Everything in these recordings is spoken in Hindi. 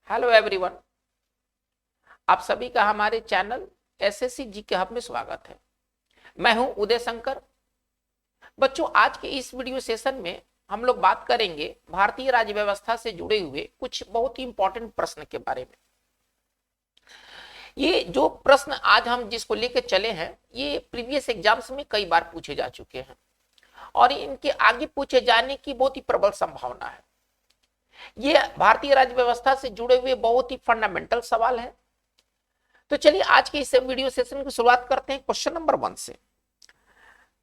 हेलो एवरीवन, आप सभी का हमारे चैनल एसएससी जी के हब में स्वागत है। मैं हूं उदय शंकर। बच्चों, आज के इस वीडियो सेशन में हम लोग बात करेंगे भारतीय राज्य व्यवस्था से जुड़े हुए कुछ बहुत ही इंपॉर्टेंट प्रश्न के बारे में। ये जो प्रश्न आज हम जिसको लेके चले हैं, ये प्रीवियस एग्जाम्स में कई बार पूछे जा चुके हैं और इनके आगे पूछे जाने की बहुत ही प्रबल संभावना है। ये भारतीय राज्य व्यवस्था से जुड़े हुए बहुत ही फंडामेंटल सवाल है। तो चलिए आज के इस वीडियो सेशन की शुरुआत करते हैं क्वेश्चन नंबर 1 से।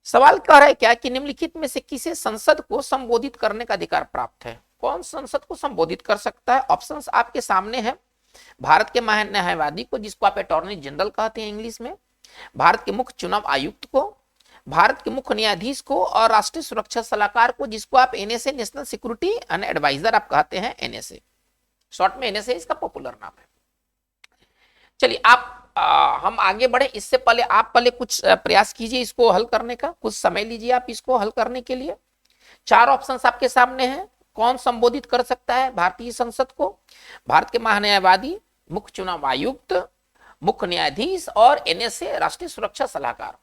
सवाल कह रहा है क्या कि निम्नलिखित में से किसे संसद को संबोधित करने का अधिकार प्राप्त है? कौन संसद को संबोधित कर सकता है? ऑप्शंस आपके सामने है। भारत के महान्यायवादी को, जिसको आप अटॉर्नी जनरल कहते हैं इंग्लिश में, भारत के मुख्य चुनाव आयुक्त को, भारत के मुख्य न्यायाधीश को और राष्ट्रीय सुरक्षा सलाहकार को, जिसको आप NSA, national security and adviser आप कहते हैं, एनएसए शॉर्ट में एनएसए इसका पॉपुलर नाम है। चलिए हम आगे बढ़े इससे पहले आप कुछ प्रयास कीजिए इसको हल करने का, कुछ समय लीजिए आप इसको हल करने के लिए। 4 ऑप्शंस आपके सामने हैं। कौन संबोधित कर सकता है भारतीय संसद को? भारत के महान्यायवादी, मुख्य चुनाव आयुक्त, मुख्य न्यायाधीश और एनएसए राष्ट्रीय सुरक्षा सलाहकार।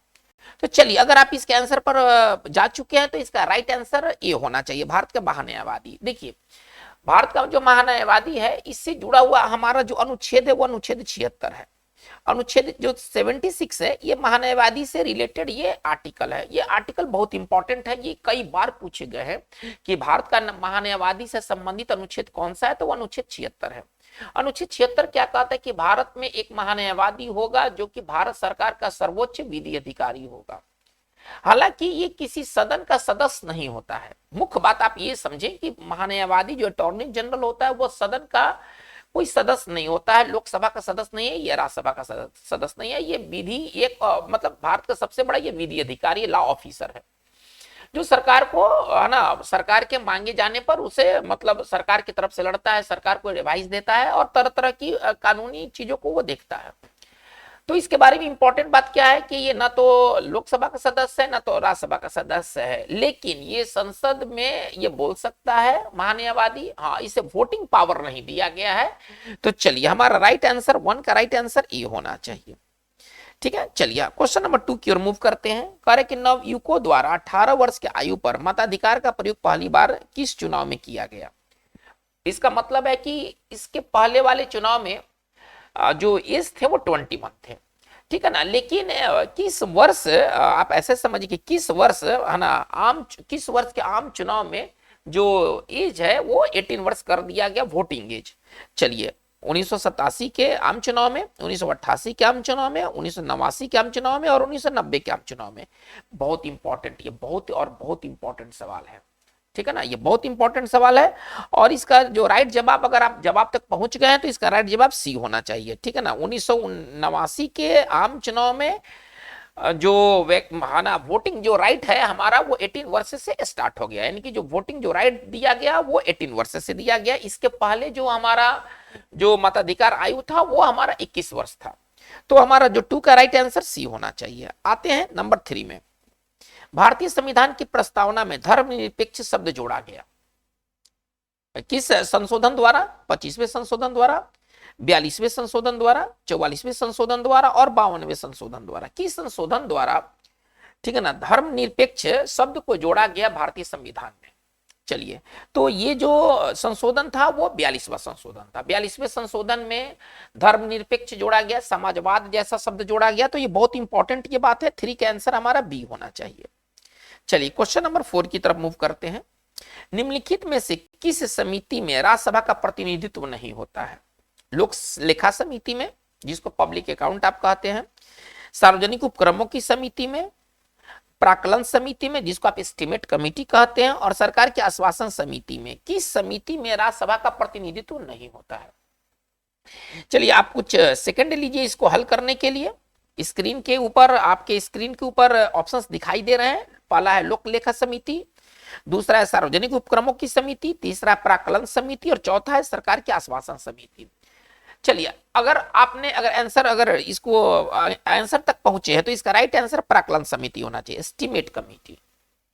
तो चलिए, अगर आप इसके आंसर पर जा चुके हैं तो इसका राइट आंसर ये होना चाहिए, भारत के महान्यायवादी। देखिए, भारत का जो महान्यायवादी है, इससे जुड़ा हुआ हमारा जो अनुच्छेद है वो अनुच्छेद 76 है। अनुच्छेद जो 76 है, ये महान्यायवादी से रिलेटेड ये आर्टिकल है। ये आर्टिकल बहुत इंपॉर्टेंट है। ये कई बार पूछे गए हैं कि भारत का महान्यायवादी से संबंधित अनुच्छेद कौन सा है, तो वो अनुच्छेद 76 है। अनुच्छेद 76 क्या कहता है कि भारत में एक महान्यायवादी होगा जो कि भारत सरकार का सर्वोच्च विधि अधिकारी होगा। हालांकि ये किसी सदन का सदस्य नहीं होता है। मुख्य बात आप ये समझें कि महान्यायवादी जो अटॉर्नी जनरल होता है वो सदन का कोई सदस्य नहीं होता है। लोकसभा का सदस्य नहीं है, ये राज्यसभा का सदस्य नहीं है। ये विधि एक मतलब भारत का सबसे बड़ा ये विधि अधिकारी, लॉ ऑफिसर है, जो सरकार को है ना, सरकार के मांगे जाने पर उसे मतलब सरकार की तरफ से लड़ता है, सरकार को एडवाइस देता है और तरह तरह की कानूनी चीजों को वो देखता है। तो इसके बारे में इंपॉर्टेंट बात क्या है कि ये ना तो लोकसभा का सदस्य है ना तो राज्यसभा का सदस्य है, लेकिन ये संसद में ये बोल सकता है महान्यायवादी। हाँ, इसे वोटिंग पावर नहीं दिया गया है। तो चलिए, हमारा राइट आंसर 1 का राइट आंसर ये होना चाहिए। ठीक है, चलिए क्वेश्चन नंबर 2 की ओर मूव करते हैं। कह रहे कि नवयुवकों द्वारा 18 वर्ष के आयु पर मताधिकार का प्रयोग पहली बार किस चुनाव में किया गया? इसका मतलब है कि इसके पहले वाले चुनाव में जो एज थे वो 21 थे, ठीक है ना। लेकिन किस वर्ष, आप ऐसे समझिए कि किस वर्ष है ना, किस वर्ष के आम चुनाव में जो एज है वो 18 वर्ष कर दिया गया, वोटिंग एज। चलिए, 1987 के आम चुनाव में, 1988 के आम चुनाव में, 1989 के आम चुनाव में और 1990 के आम चुनाव में। बहुत इंपॉर्टेंट, ये बहुत इंपॉर्टेंट सवाल है, ठीक है ना। ये बहुत इंपॉर्टेंट सवाल है और इसका जो राइट जवाब, अगर आप जवाब तक पहुंच गए हैं तो इसका राइट जवाब सी होना चाहिए, ठीक है ना। 1989 के आम चुनाव में जो वोटिंग जो राइट है हमारा वो 18 वर्ष से स्टार्ट हो गया, यानी कि जो वोटिंग जो राइट दिया गया वो 18 वर्ष से दिया गया। इसके पहले जो हमारा जो मताधिकार आयु था वो हमारा 21 वर्ष था। तो हमारा जो 2 का राइट आंसर सी होना चाहिए। आते हैं नंबर 3 में। भारतीय संविधान की प्रस्तावना में धर्मनिरपेक्ष शब्द जोड़ा गया किस संशोधन द्वारा? 25वें संशोधन द्वारा, 42वें संशोधन द्वारा, 44वें संशोधन द्वारा और 52वें संशोधन द्वारा। किस संशोधन द्वारा, ठीक है ना, धर्मनिरपेक्ष शब्द को जोड़ा गया भारतीय संविधान में? चलिए, तो ये जो संशोधन था वो 42वां संशोधन था। 42वें संशोधन में धर्मनिरपेक्ष जोड़ा गया, समाजवाद जैसा शब्द जोड़ा गया। तो ये बहुत इंपॉर्टेंट ये बात है। 3 का आंसर हमारा बी होना चाहिए। चलिए क्वेश्चन नंबर 4 की तरफ मूव करते हैं। निम्नलिखित में से किस समिति में राज्यसभा का प्रतिनिधित्व नहीं होता है? लोक लेखा समिति में, जिसको पब्लिक अकाउंट आप कहते हैं, सार्वजनिक उपक्रमों की समिति में, प्राक्कलन समिति में, जिसको आप एस्टिमेट कमेटी कहते हैं, और सरकार के आश्वासन समिति में। किस समिति में राज्यसभा का प्रतिनिधित्व नहीं होता है? चलिए, आप कुछ सेकंड लीजिए इसको हल करने के लिए। स्क्रीन के ऊपर, आपके स्क्रीन के ऊपर ऑप्शंस दिखाई दे रहे हैं। पहला है लोक लेखा समिति, दूसरा है सार्वजनिक उपक्रमों की समिति, तीसरा प्राक्कलन समिति और चौथा है सरकार की आश्वासन समिति। चलिए, अगर इसको आंसर तक पहुंचे हैं तो इसका राइट आंसर प्राक्कलन समिति होना चाहिए, एस्टिमेट कमेटी।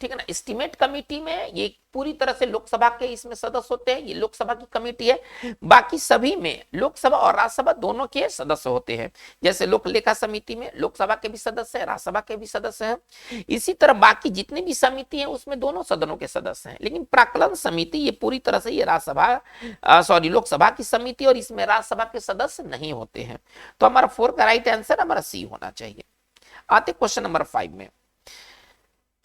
ठीक है ना। एस्टीमेट कमेटी में ये पूरी तरह से लोकसभा के इसमें सदस्य होते हैं, ये लोकसभा की कमेटी है। बाकी सभी में लोकसभा और राज्यसभा दोनों के सदस्य होते हैं। जैसे लोक लेखा समिति में लोकसभा के भी सदस्य हैं, राज्यसभा के भी सदस्य हैं। इसी तरह बाकी जितनी भी समिति है उसमें दोनों सदनों के सदस्य हैं। लेकिन प्राक्कलन समिति ये पूरी तरह से ये राज्यसभा लोकसभा की समिति और इसमें राज्यसभा के सदस्य नहीं होते हैं। तो हमारा 4 का राइट आंसर हमारा सी होना चाहिए। आते क्वेश्चन नंबर 5 में।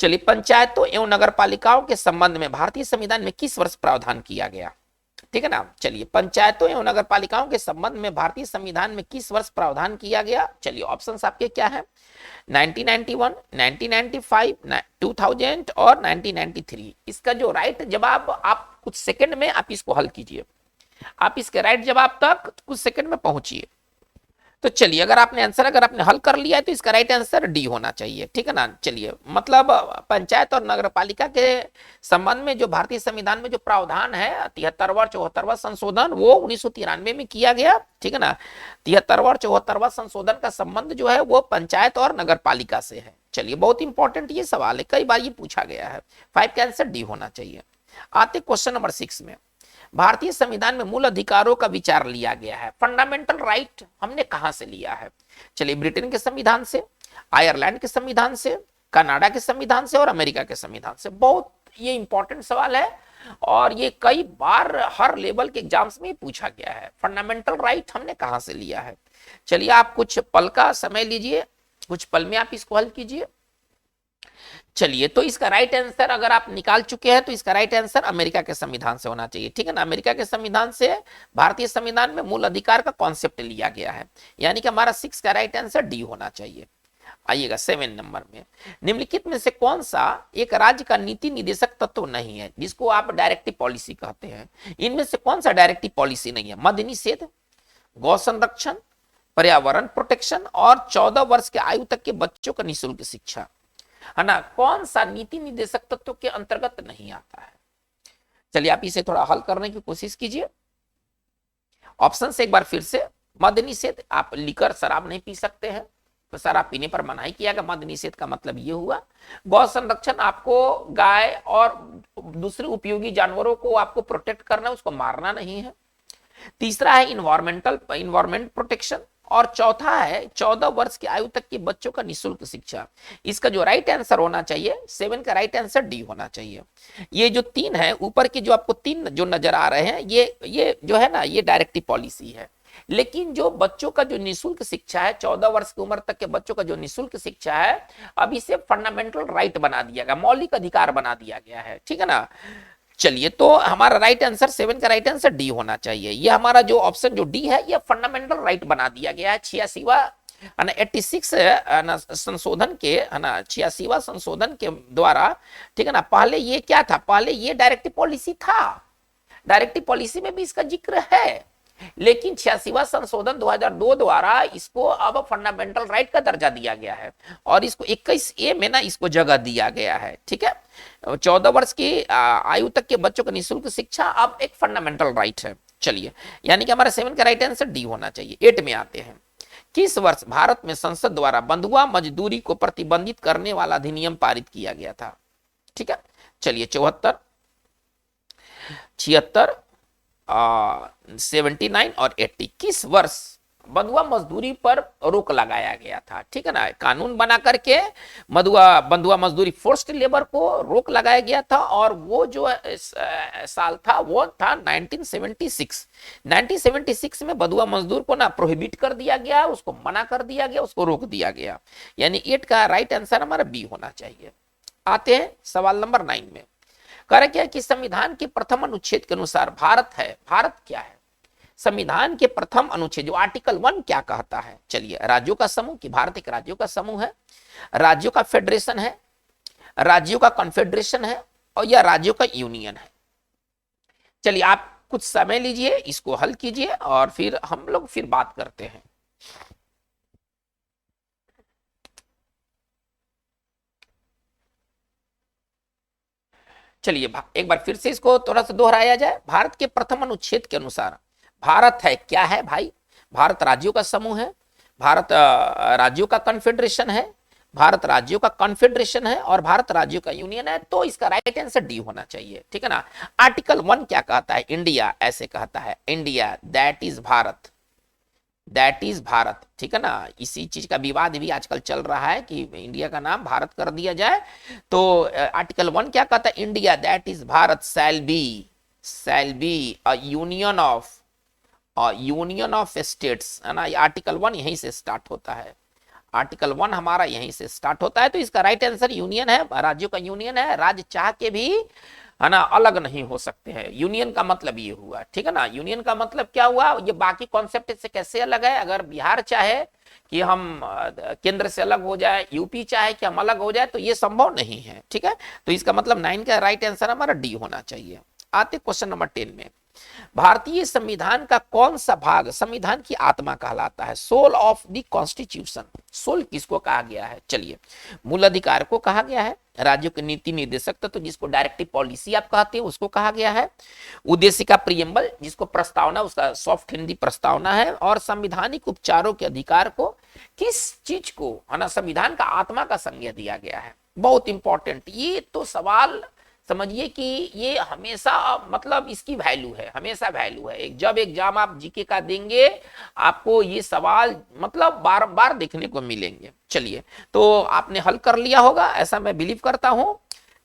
चलिए, पंचायतों एवं नगर पालिकाओं के संबंध में भारतीय संविधान में किस वर्ष प्रावधान किया गया? ठीक है ना। चलिए, पंचायतों एवं नगर पालिकाओं के संबंध में भारतीय संविधान में किस वर्ष प्रावधान किया गया? चलिए, ऑप्शंस आपके क्या है? 1991, 1995, 2000 और 1993। इसका जो राइट जवाब आप कुछ सेकंड में आप इसको हल कीजिए। आप इसके राइट जवाब तक कुछ सेकंड में पहुंचिए। तो चलिए, अगर आपने हल कर लिया है तो इसका राइट आंसर डी होना चाहिए। ठीक है ना। चलिए, मतलब पंचायत और नगर पालिका के संबंध में जो भारतीय संविधान में जो प्रावधान है 73वां 74वां संशोधन वो 1993 में किया गया। ठीक है ना। 73वां 74वां संशोधन का संबंध जो है वो पंचायत और नगर पालिका से है। चलिए, बहुत इंपॉर्टेंट ये सवाल है, कई बार ये पूछा गया है। 5 का आंसर डी होना चाहिए। आते क्वेश्चन नंबर 6 में। भारतीय संविधान में मूल अधिकारों का विचार लिया गया है। फंडामेंटल राइट हमने कहां से लिया है? चलिए, ब्रिटेन के संविधान से, आयरलैंड के संविधान से, कनाडा के संविधान से और अमेरिका के संविधान से। बहुत ये इंपॉर्टेंट सवाल है और ये कई बार हर लेवल के एग्जाम्स में पूछा गया है। फंडामेंटल राइट हमने कहां से लिया है? चलिए, आप कुछ पल का समय लीजिए, कुछ पल में आप इसको हल कीजिए। चलिए, तो इसका राइट आंसर अगर आप निकाल चुके हैं तो इसका राइट आंसर अमेरिका के संविधान से होना चाहिए। ठीक है ना। अमेरिका के संविधान से भारतीय संविधान में मूल अधिकार का कॉन्सेप्ट लिया गया है, यानी कि हमारा 6 का राइट आंसर डी होना चाहिए। आइएगा 7 नंबर में। निम्नलिखित में से कौन सा एक राज्य का नीति निदेशक तत्व नहीं है, जिसको आप डायरेक्टिव पॉलिसी कहते हैं? इनमें से कौन सा डायरेक्टिव पॉलिसी नहीं है? मद्य निषेध, गौ संरक्षण, पर्यावरण प्रोटेक्शन और 14 वर्ष के आयु तक के बच्चों का निःशुल्क शिक्षा, है ना। कौन सा नीति निदेशक तत्व के अंतर्गत नहीं आता है? चलिए, आप इसे थोड़ा हल करने की कोशिश कीजिए। ऑप्शन से एक बार फिर से। मद्य निषेध, आप लिकर शराब नहीं पी सकते हैं, तो शराब पीने पर मनाही किया गया। मद्य निषेध का मतलब ये हुआ। गौ संरक्षण, आपको गाय और दूसरे उपयोगी जानवरों को आपको प्रोटेक्ट करना, उसको मारना नहीं है। तीसरा है इन्वायरमेंट प्रोटेक्शन और चौथा है 14 वर्ष की आयु तक के बच्चों का निःशुल्क शिक्षा। इसका जो राइट आंसर होना चाहिए 7 का राइट आंसर डी होना चाहिए। ये जो 3 है ऊपर के जो आपको 3 जो नजर आ रहे हैं ये जो है ना ये डायरेक्टिव पॉलिसी है। लेकिन जो बच्चों का जो निःशुल्क शिक्षा है 14 वर्ष की उम्र तक के बच्चों का जो निःशुल्क शिक्षा है अब इसे फंडामेंटल राइट बना दिया गया, मौलिक अधिकार बना दिया गया है। ठीक है ना। चलिए, तो हमारा राइट आंसर 7 का राइट आंसर डी होना चाहिए। ये हमारा जो ऑप्शन जो डी है ये फंडामेंटल राइट बना दिया गया है 86वां 86 संशोधन के, है ना, 86वां संशोधन के द्वारा। ठीक है ना। पहले ये क्या था? पहले ये डायरेक्टिव पॉलिसी था, डायरेक्टिव पॉलिसी में भी इसका जिक्र है, लेकिन 86वां संशोधन 2002 द्वारा इसको अब फंडामेंटल राइट का दर्जा दिया गया है और इसको 21A में ना इसको जगह दिया गया है। ठीक है। 14 वर्ष की आयु तक के बच्चों को निःशुल्क शिक्षा अब एक फंडामेंटल राइट है। चलिए, यानी कि हमारा 7 का राइट आंसर डी होना चाहिए। 8 में आते हैं। किस वर्ष भारत में संसद द्वारा बंधुआ मजदूरी को प्रतिबंधित करने वाला अधिनियम पारित किया गया था? ठीक है। चलिए, 74, 76, 79 और 80 किस वर्ष बंधुआ मजदूरी पर रोक लगाया गया था? ठीक है ना। कानून बना करके बंधुआ मजदूरी फोर्स्ड लेबर को रोक लगाया गया था और वो जो साल था वो था 1976। 1976 में बंधुआ मजदूर को ना प्रोहिबिट कर दिया गया, उसको मना कर दिया गया, उसको रोक दिया गया। यानी 8 का राइट आंसर हमारा बी होना चाहिए। आते हैं सवाल नंबर 9 में। कह रहे क्या कि संविधान के प्रथम अनुच्छेद के अनुसार भारत है। भारत क्या है? संविधान के प्रथम अनुच्छेद जो आर्टिकल 1 क्या कहता है? चलिए, राज्यों का समूह, कि भारत एक राज्यों का समूह है, राज्यों का फेडरेशन है, राज्यों का कॉन्फेडरेशन है और यह राज्यों का यूनियन है। चलिए, आप कुछ समय लीजिए, इसको हल कीजिए और फिर हम लोग फिर बात करते हैं। चलिए, एक बार फिर से इसको थोड़ा सा दोहराया जाए। भारत के प्रथम अनुच्छेद के अनुसार भारत है क्या है भाई? भारत राज्यों का समूह है, भारत राज्यों का कॉन्फेडरेशन है, भारत राज्यों का कॉन्फेडरेशन है और भारत राज्यों का यूनियन है, तो इसका राइट आंसर डी होना चाहिए, ठीक है ना। आर्टिकल 1 क्या कहता है? इंडिया ऐसे कहता है, India that is Bharat, that is Bharat, ठीक है ना। इसी चीज का विवाद भी आजकल चल रहा है कि इंडिया का नाम भारत कर दिया जाए। तो आर्टिकल 1 क्या कहता है? India that is Bharat shall be a union of states, है ना। आर्टिकल 1 यहीं से स्टार्ट होता है, आर्टिकल 1 हमारा यहीं से स्टार्ट होता है। तो इसका राइट आंसर यूनियन है, राज्यों का यूनियन है। राज्य चाह के भी, है ना, अलग नहीं हो सकते हैं। यूनियन का मतलब ये हुआ, ठीक है ना। यूनियन का मतलब क्या हुआ? ये बाकी कॉन्सेप्ट से कैसे अलग है? अगर बिहार चाहे कि हम केंद्र से अलग हो जाए, यूपी चाहे कि हम अलग हो जाए, तो ये संभव नहीं है, ठीक है। तो इसका मतलब 9 का राइट आंसर हमारा डी होना चाहिए। आते क्वेश्चन नंबर 10 में, भारतीय संविधान का कौन सा भाग संविधान की आत्मा कहलाता है? Soul of the constitution. Soul किसको कहा गया है? चलिए, मूल अधिकार को कहा गया है, राज्यों के नीति निर्देशक तत्व जिसको डायरेक्टिव पॉलिसी आप कहते हैं उसको कहा गया है, उद्देश्य का प्रियम्बल जिसको प्रस्तावना, उसका सॉफ्ट हिंदी प्रस्तावना है, और संविधानिक उपचारों के अधिकार को, किस चीज को, है ना, संविधान का आत्मा का संज्ञा दिया गया है। बहुत इंपॉर्टेंट ये तो सवाल समझिए कि ये हमेशा, मतलब इसकी वैल्यू है, हमेशा वैल्यू है। जब एग्जाम आप जीके का देंगे आपको ये सवाल मतलब बार बार देखने को मिलेंगे। चलिए, तो आपने हल कर लिया होगा ऐसा मैं बिलीव करता हूं,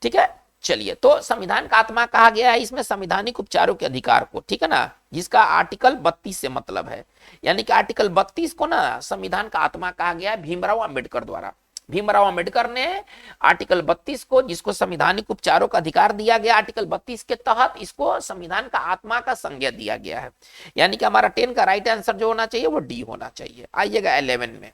ठीक है। चलिए, तो संविधान का आत्मा कहा गया है इसमें संवैधानिक उपचारों के अधिकार को, ठीक है ना, जिसका आर्टिकल 32 से मतलब है। यानी कि आर्टिकल 32 को ना संविधान का आत्मा कहा गया है भीमराव अंबेडकर द्वारा। भीमराव अंबेडकर ने आर्टिकल 32 को, जिसको संवैधानिक उपचारों का अधिकार दिया गया, आर्टिकल 32 के तहत इसको संविधान का आत्मा का संज्ञा दिया गया है। यानी कि हमारा 10 का राइट आंसर जो होना चाहिए वो डी होना चाहिए। आइएगा 11 में,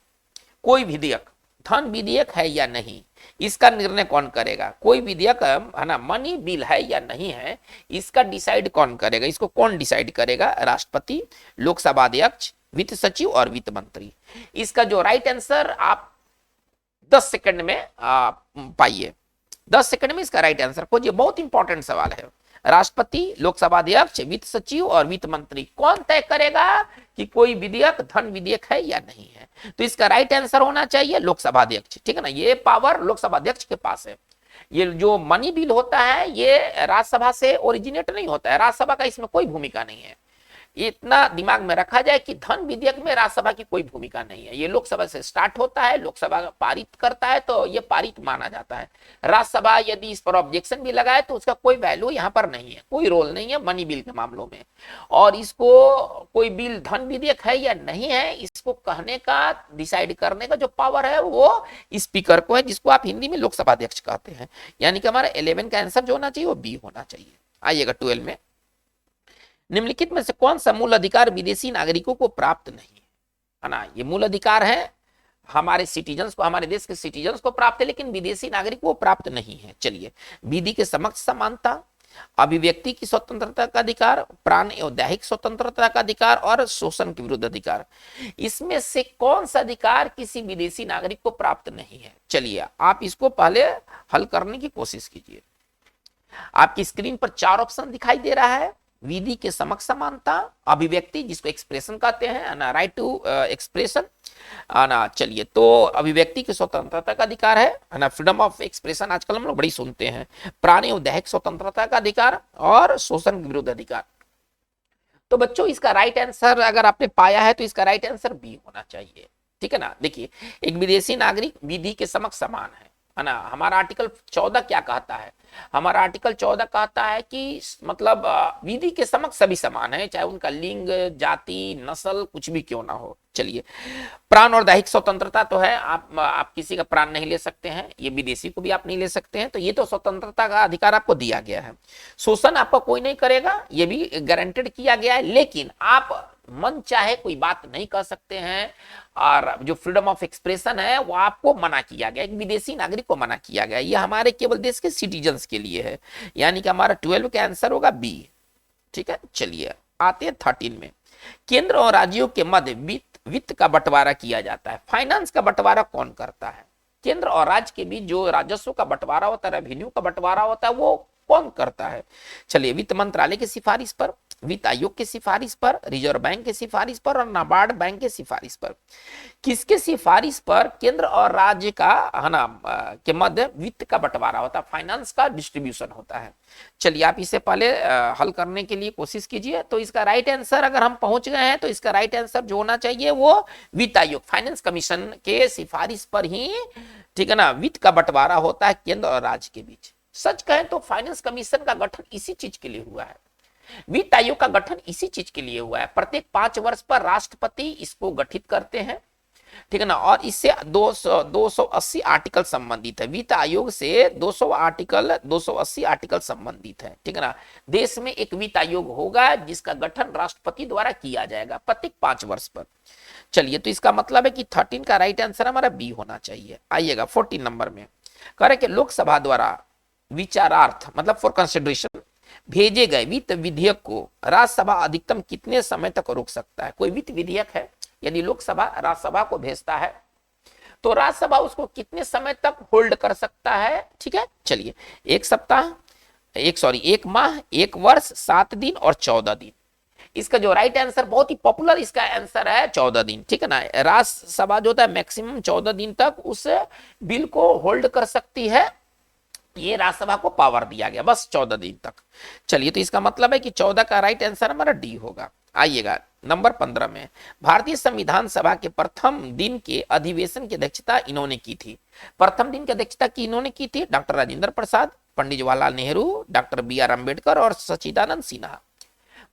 कोई विधेयक धन विधेयक है या नहीं, इसका निर्णय कौन करेगा? कोई विधेयक, है ना, मनी बिल है या नहीं है, इसका डिसाइड कौन करेगा? इसको कौन डिसाइड करेगा? राष्ट्रपति, लोकसभा अध्यक्ष, वित्त सचिव और वित्त मंत्री। इसका जो राइट आंसर आप 10 सेकंड में पाइए, 10 सेकंड में इसका राइट आंसर खोजिए। बहुत इंपॉर्टेंट सवाल है। राष्ट्रपति, लोकसभा अध्यक्ष, वित्त सचिव और वित्त मंत्री, कौन तय करेगा कि कोई विधेयक धन विधेयक है या नहीं है? तो इसका राइट आंसर होना चाहिए लोकसभा अध्यक्ष, ठीक है ना। ये पावर लोकसभा अध्यक्ष के पास है। ये जो मनी बिल होता है ये राज्यसभा से ओरिजिनेट नहीं होता है, राज्यसभा का इसमें कोई भूमिका नहीं है। इतना दिमाग में रखा जाए कि धन विधेयक में राज्यसभा की कोई भूमिका नहीं है। ये लोकसभा से स्टार्ट होता है, लोकसभा पारित करता है तो ये पारित माना जाता है। राज्यसभा यदि इस पर ऑब्जेक्शन भी लगाए तो उसका कोई वैल्यू यहाँ पर नहीं है, कोई रोल नहीं है मनी बिल के मामलों में। और इसको कोई बिल धन विधेयक है या नहीं है, इसको कहने का, डिसाइड करने का जो पावर है वो स्पीकर को है, जिसको आप हिंदी में लोकसभा अध्यक्ष कहते हैं। यानी कि हमारा 11 का आंसर जो होना चाहिए वो बी होना चाहिए। आइएगा 12 में, निम्नलिखित में से कौन सा मूल अधिकार विदेशी नागरिकों को प्राप्त नहीं है ना। ये मूल अधिकार है हमारे सिटीजन्स को, हमारे देश के सिटीजन्स को प्राप्त है, लेकिन विदेशी नागरिकों को प्राप्त नहीं है। चलिए, विधि के समक्ष समानता, अभिव्यक्ति की स्वतंत्रता का अधिकार, प्राण एवं दैहिक स्वतंत्रता का अधिकार और शोषण के विरुद्ध अधिकार, इसमें से कौन सा अधिकार किसी विदेशी नागरिक को प्राप्त नहीं है? चलिए, आप इसको पहले हल करने की कोशिश कीजिए। आपकी स्क्रीन पर 4 ऑप्शन दिखाई दे रहा है। विधि के समक्ष समानता, अभिव्यक्ति जिसको एक्सप्रेशन कहते हैं ना, राइट टू एक्सप्रेशन, ना। चलिए, तो अभिव्यक्ति की स्वतंत्रता का अधिकार है ना, फ्रीडम ऑफ एक्सप्रेशन आजकल हम लोग बड़ी सुनते हैं, प्राण एवं दैहिक स्वतंत्रता का अधिकार और शोषण के विरुद्ध अधिकार। तो बच्चों, इसका राइट आंसर अगर आपने पाया है तो इसका राइट आंसर बी होना चाहिए, ठीक है ना। देखिए, एक विदेशी नागरिक विधि के समक्ष समान है ना। हमारा आर्टिकल 14 क्या कहता है? हमारा आर्टिकल 14 कहता है कि मतलब विधि के समक्ष सभी समान है, चाहे उनका लिंग, जाति, नस्ल कुछ भी क्यों ना हो। चलिए, प्राण और दैहिक स्वतंत्रता तो है, आप किसी का प्राण नहीं ले सकते हैं, ये विदेशी को भी आप नहीं ले सकते हैं, तो ये तो स्वतंत्रता का अधिकार आपको दिया गया है। शोषण आपका कोई नहीं करेगा, ये भी गारंटेड किया गया है, लेकिन आप मन चाहे कोई बात नहीं कर सकते हैं। और जो फ्रीडम ऑफ एक्सप्रेशन है वो आपको मना किया गया, एक विदेशी नागरिक को मना किया गया। ये हमारे केवल देश के सिटीजन्स के लिए है। यानी कि हमारा 12 का आंसर होगा बी, ठीक है। चलिए, आते हैं 13 में, केंद्र और राज्यों के मध्य वित्त का बंटवारा किया जाता है। फाइनेंस का बंटवारा कौन करता है? केंद्र और राज्य के बीच जो राजस्व का बंटवारा होता है, रेवेन्यू का बंटवारा होता है, वो कौन करता है? चलिए, वित्त मंत्रालय की सिफारिश पर, वित्त आयोग की सिफारिश पर, रिजर्व बैंक की सिफारिश पर और नाबार्ड बैंक की सिफारिश पर। किसके सिफारिश पर? केंद्र और राज्य का है ना के मध्य वित्त का बंटवारा होता है, फाइनेंस का डिस्ट्रीब्यूशन होता है। चलिए आप इसे पहले हल करने के लिए कोशिश कीजिए। तो इसका राइट आंसर अगर हम पहुंच गए हैं तो इसका राइट आंसर जो होना चाहिए वो वित्त आयोग, फाइनेंस कमीशन के सिफारिश पर ही, ठीक है ना, वित्त का बंटवारा होता है केंद्र और राज्य के बीच। सच कहें तो फाइनेंस कमीशन का गठन इसी चीज के लिए हुआ है, वित्त आयोग का गठन इसी चीज के लिए हुआ है। प्रत्येक 5 वर्ष पर राष्ट्रपति इसको गठित करते हैं, ठीक है ना, और इससे 280 आर्टिकल संबंधित है। वित्त आयोग से 280 आर्टिकल संबंधित है, ठीक है ना। देश में एक वित्त आयोग होगा जिसका गठन राष्ट्रपति द्वारा किया जाएगा प्रत्येक 5 वर्ष पर। चलिए तो इसका मतलब है कि 13 का राइट आंसर हमारा बी होना चाहिए। आइएगा 14 नंबर में, कह रहे कि लोकसभा द्वारा विचारार्थ मतलब फॉर कंसिडरेशन भेजे गए वित्त विधेयक को राज्यसभा अधिकतम कितने समय तक रोक सकता है? कोई वित्त विधेयक है, यदि लोकसभा राज्यसभा को भेजता है तो राज्यसभा उसको कितने समय तक होल्ड कर सकता है? ठीक है, चलिए 1 सप्ताह, 1 माह, 1 वर्ष, 7 दिन और 14 दिन। इसका जो राइट आंसर बहुत ही पॉपुलर इसका आंसर है 14 दिन, ठीक है ना। राज्यसभा जो होता है मैक्सिमम 14 दिन तक उस बिल को होल्ड कर सकती है, ये राज्यसभा को पावर दिया गया बस 14 दिन तक। चलिए तो इसका मतलब है कि 14 का राइट आंसर हमारा डी होगा। आइएगा नंबर 15 में, भारतीय संविधान सभा के प्रथम दिन के अधिवेशन की अध्यक्षता इन्होंने की थी। प्रथम दिन की अध्यक्षता की इन्होंने की थी doctor Rajendra Prasad, Pandit Jawaharlal Nehru, doctor B R. Ambedkar और सच्चिदानंद सिन्हा।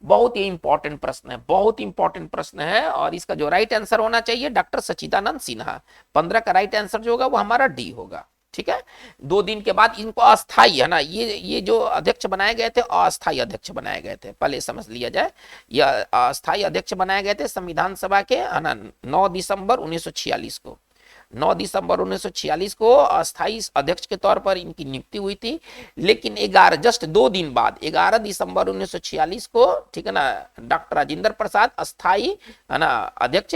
बहुत ही इंपॉर्टेंट प्रश्न है, बहुत इंपॉर्टेंट प्रश्न है, और इसका जो राइट आंसर होना चाहिए डॉक्टर सच्चिदानंद सिन्हा। 15 का राइट आंसर जो होगा वो हमारा डी होगा, ठीक है। 2 दिन के बाद इनको अस्थाई, है ना, ये जो अध्यक्ष बनाए गए थे अस्थाई अध्यक्ष बनाए गए थे, पहले समझ लिया जाए। यह अस्थाई अध्यक्ष बनाए गए थे संविधान सभा के, है ना, 9 दिसंबर 1946 को। 9 दिसंबर 1946 को अस्थाई अध्यक्ष के तौर पर इनकी नियुक्ति हुई थी। लेकिन 2 दिन बाद 11 दिसंबर 1946 को, ठीक है ना, डॉक्टर राजेंद्र प्रसाद अस्थाई, है ना, अध्यक्ष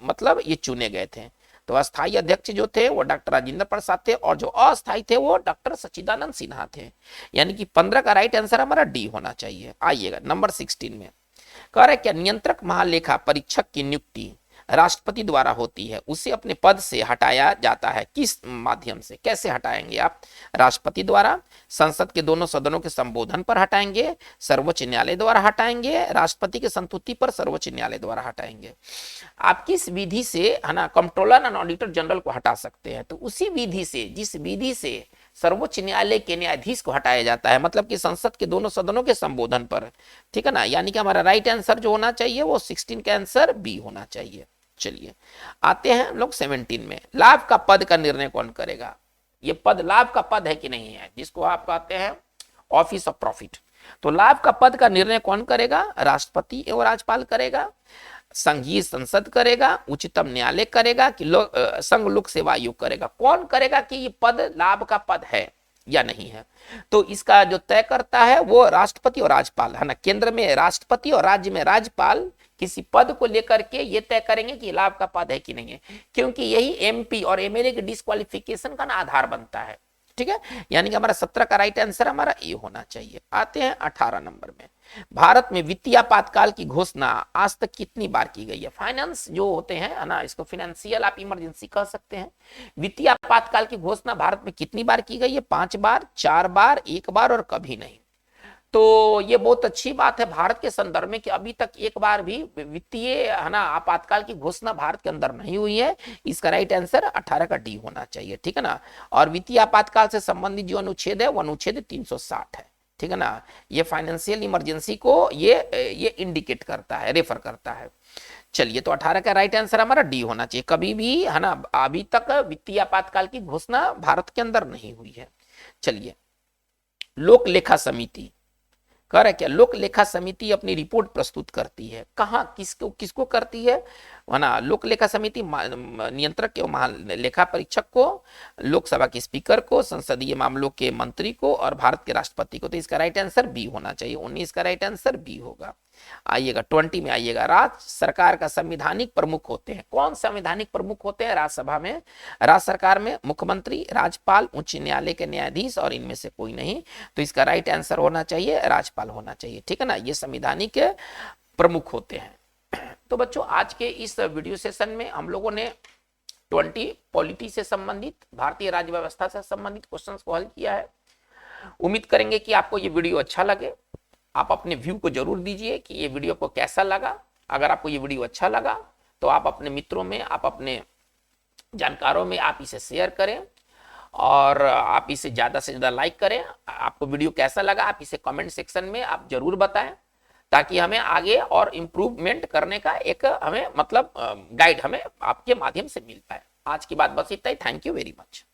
मतलब ये चुने गए थे। तो अस्थाई अध्यक्ष जो थे वो डॉक्टर राजेंद्र प्रसाद थे और जो अस्थाई थे वो डॉक्टर सच्चिदानंद सिन्हा थे। यानी कि 15 का राइट आंसर हमारा डी होना चाहिए। आइएगा नंबर 16 में, कह रहे क्या नियंत्रक महालेखा परीक्षक की नियुक्ति राष्ट्रपति द्वारा होती है, उसे अपने पद से हटाया जाता है किस माध्यम से? कैसे हटाएंगे आप? राष्ट्रपति द्वारा, संसद के दोनों सदनों के संबोधन पर हटाएंगे, सर्वोच्च न्यायालय द्वारा हटाएंगे, राष्ट्रपति के संस्तुति पर सर्वोच्च न्यायालय द्वारा हटाएंगे। आप किस विधि से, है ना, कंट्रोलर एंड ऑडिटर जनरल को हटा सकते हैं? तो उसी विधि से जिस विधि से सर्वोच्च न्यायालय के न्यायाधीश को हटाया जाता है, मतलब कि संसद के दोनों सदनों के संबोधन पर, ठीक है ना। यानी कि हमारा राइट आंसर जो होना चाहिए वो 16 का आंसर बी होना चाहिए। चलिए आते हैं हम लोग 17 में, लाभ का पद का निर्णय कौन करेगा? ये पद लाभ का पद है कि नहीं है, जिसको आप कहते हैं ऑफिस ऑफ प्रॉफिट। तो लाभ का पद का निर्णय कौन करेगा? राष्ट्रपति एवं राज्यपाल करेगा, संघीय संसद करेगा, उच्चतम न्यायालय करेगा कि संघ लोक सेवा आयोग करेगा? कौन करेगा कि ये पद लाभ का पद है या नहीं है? तो इसका जो तय करता है वो राष्ट्रपति और राज्यपाल, है ना। केंद्र में राष्ट्रपति और राज्य में राज्यपाल किसी पद को लेकर के ये तय करेंगे कि लाभ का पद है कि नहीं है, क्योंकि यही एमपी और एमएलए के डिस्क्वालिफिकेशन का आधार बनता है, ठीक है। यानी कि हमारा 17 का राइट आंसर हमारा ए होना चाहिए। आते हैं 18 नंबर में, भारत में वित्तीय आपातकाल की घोषणा आज तक कितनी बार की गई है? फाइनेंस जो होते हैं, है ना, इसको फाइनेंशियल आप इमरजेंसी कह सकते हैं। वित्तीय आपातकाल की घोषणा भारत में कितनी बार की गई है? 5 बार, 4 बार, 1 बार और कभी नहीं। तो ये बहुत अच्छी बात है भारत के संदर्भ में कि अभी तक एक बार भी वित्तीय, है ना, आपातकाल की घोषणा भारत के अंदर नहीं हुई है। इसका राइट आंसर 18 का डी होना चाहिए, ठीक है ना। और वित्तीय आपातकाल से संबंधित जो अनुच्छेद है वो अनुच्छेद 360 है, ठीक है ना। ये फाइनेंशियल इमरजेंसी को ये इंडिकेट करता है, रेफर करता है। चलिए तो 18 का राइट आंसर हमारा डी होना चाहिए। कभी भी, है ना, अभी तक वित्तीय आपातकाल की घोषणा भारत के अंदर नहीं हुई है। चलिए लोक लेखा समिति कह रहा है क्या? लोक लेखा समिति अपनी रिपोर्ट प्रस्तुत करती है कहाँ, किसको करती है ना? लोक लेखा समिति नियंत्रक एवं महालेखा परीक्षक को, लोकसभा के स्पीकर को, संसदीय मामलों के मंत्री को और भारत के राष्ट्रपति को। तो इसका राइट आंसर बी होना चाहिए। 19 का राइट आंसर बी होगा। आइएगा 20 में आइएगा। राज्य सरकार का संवैधानिक प्रमुख होते हैं। कौन संवैधानिक प्रमुख होते हैं राज्यसभा में? राज्य सरकार में मुख्यमंत्री, राज्यपाल, उच्च न्यायालय के न्यायाधीश और इनमें से कोई नहीं। तो इसका राइट आंसर होना चाहिए राज्यपाल होना चाहिए, ठीक है ना। ये संवैधानिक प्रमुख होते हैं। तो बच्चों आज के इस वीडियो सेशन में हम लोगों ने 20 पॉलिटी से संबंधित, भारतीय राज्य व्यवस्था से संबंधित क्वेश्चंस को हल किया है। उम्मीद करेंगे कि आपको ये वीडियो अच्छा लगे। आप अपने व्यू को जरूर दीजिए कि ये वीडियो को कैसा लगा। अगर आपको ये वीडियो अच्छा लगा तो आप अपने मित्रों में, आप अपने जानकारों में आप इसे शेयर करें और आप इसे ज्यादा से ज्यादा लाइक करें। आपको वीडियो कैसा लगा आप इसे कमेंट सेक्शन में आप जरूर बताएं, ताकि हमें आगे और इम्प्रूवमेंट करने का एक हमें मतलब गाइड हमें आपके माध्यम से मिल पाए। आज की बात बस इतना ही। Thank you very much.